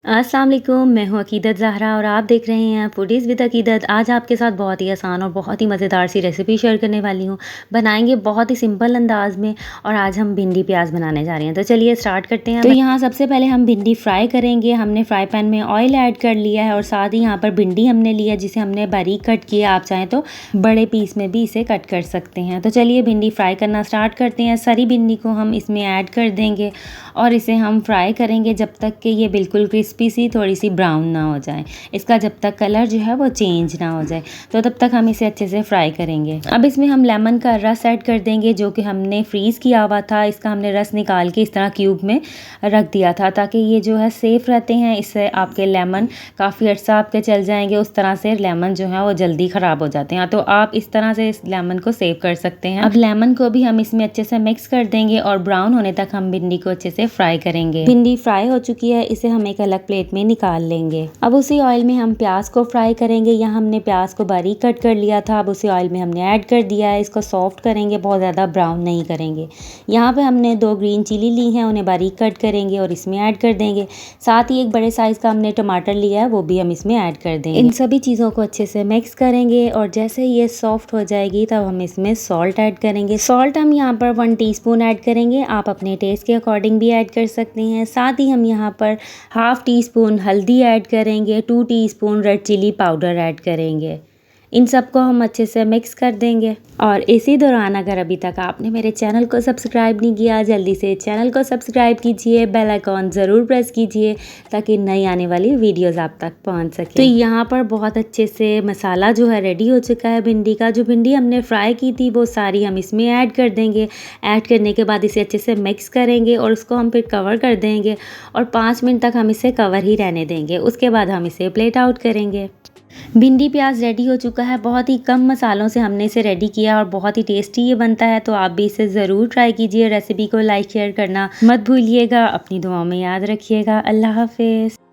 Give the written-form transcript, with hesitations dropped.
अस्सलाम वालेकुम, मैं हूँ अकीदत ज़हरा और आप देख रहे हैं फूडीज़ विद अकीदत। आज आपके साथ बहुत ही आसान और बहुत ही मज़ेदार सी रेसिपी शेयर करने वाली हूँ। बनाएंगे बहुत ही सिंपल अंदाज में और आज हम भिंडी प्याज बनाने जा रहे हैं। तो चलिए स्टार्ट करते हैं। तो यहाँ सबसे पहले हम भिंडी फ्राई करेंगे। हमने फ्राई पैन में ऑयल ऐड कर लिया है और साथ ही यहाँ पर भिंडी हमने लिया जिसे हमने बारीक कट किया। आप चाहें तो बड़े पीस में भी इसे कट कर सकते हैं। तो चलिए भिंडी फ्राई करना स्टार्ट करते हैं। सारी भिंडी को हम इसमें ऐड कर देंगे और इसे हम फ्राई करेंगे जब तक कि ये बिल्कुल क्रिस्पी सी थोड़ी सी ब्राउन ना हो जाए। इसका जब तक कलर जो है वो चेंज ना हो जाए तो तब तक हम इसे अच्छे से फ्राई करेंगे। अब इसमें हम लेमन का रस ऐड कर देंगे जो कि हमने फ्रीज़ किया हुआ था। इसका हमने रस निकाल के इस तरह क्यूब में रख दिया था ताकि ये जो है सेफ़ रहते हैं। इससे आपके लेमन काफ़ी अर्सा आपके चल जाएंगे। उस तरह से लेमन जो है वो जल्दी ख़राब हो जाते हैं, तो आप इस तरह से इस लेमन को सेव कर सकते हैं। अब लेमन को भी हम इसमें अच्छे से मिक्स कर देंगे और ब्राउन होने तक हम भिंडी को अच्छे से फ्राई करेंगे। भिंडी फ्राई हो चुकी है, इसे हम एक अलग प्लेट में निकाल लेंगे। अब उसी ऑयल में हम प्याज को फ्राई करेंगे। यहाँ हमने प्याज को बारीक कट कर लिया था। अब उसी ऑयल में हमने ऐड कर दिया है। इसको सॉफ्ट करेंगे, बहुत ज़्यादा ब्राउन नहीं करेंगे। यहाँ पे हमने 2 ग्रीन चिली ली हैं, उन्हें बारीक कट करेंगे और इसमें ऐड कर देंगे। साथ ही एक बड़े साइज़ का हमने टमाटर लिया है, वो भी हम इसमें ऐड कर देंगे। इन सभी चीज़ों को अच्छे से मिक्स करेंगे और जैसे ये सॉफ्ट हो जाएगी तब हम इसमें सॉल्ट ऐड करेंगे। सॉल्ट हम यहाँ पर 1 टीस्पून ऐड करेंगे। आप अपने टेस्ट के अकॉर्डिंग भी ऐड कर सकते हैं। साथ ही हम यहाँ पर हाफ़ टी स्पून हल्दी ऐड करेंगे, 2 teaspoon red chilli powder add करेंगे। इन सबको हम अच्छे से मिक्स कर देंगे। और इसी दौरान अगर अभी तक आपने मेरे चैनल को सब्सक्राइब नहीं किया, जल्दी से चैनल को सब्सक्राइब कीजिए, बेल आइकॉन ज़रूर प्रेस कीजिए ताकि नई आने वाली वीडियोस आप तक पहुंच सके। तो यहाँ पर बहुत अच्छे से मसाला जो है रेडी हो चुका है। भिंडी का जो भिंडी हमने फ्राई की थी वो सारी हम इसमें ऐड कर देंगे। ऐड करने के बाद इसे अच्छे से मिक्स करेंगे और उसको हम फिर कवर कर देंगे और 5 मिनट तक हम इसे कवर ही रहने देंगे। उसके बाद हम इसे प्लेट आउट करेंगे। भिंडी प्याज रेडी हो चुका है। बहुत ही कम मसालों से हमने इसे रेडी किया और बहुत ही टेस्टी ये बनता है। तो आप भी इसे ज़रूर ट्राई कीजिए। रेसिपी को लाइक शेयर करना मत भूलिएगा। अपनी दुआओं में याद रखिएगा। अल्लाह हाफिज़।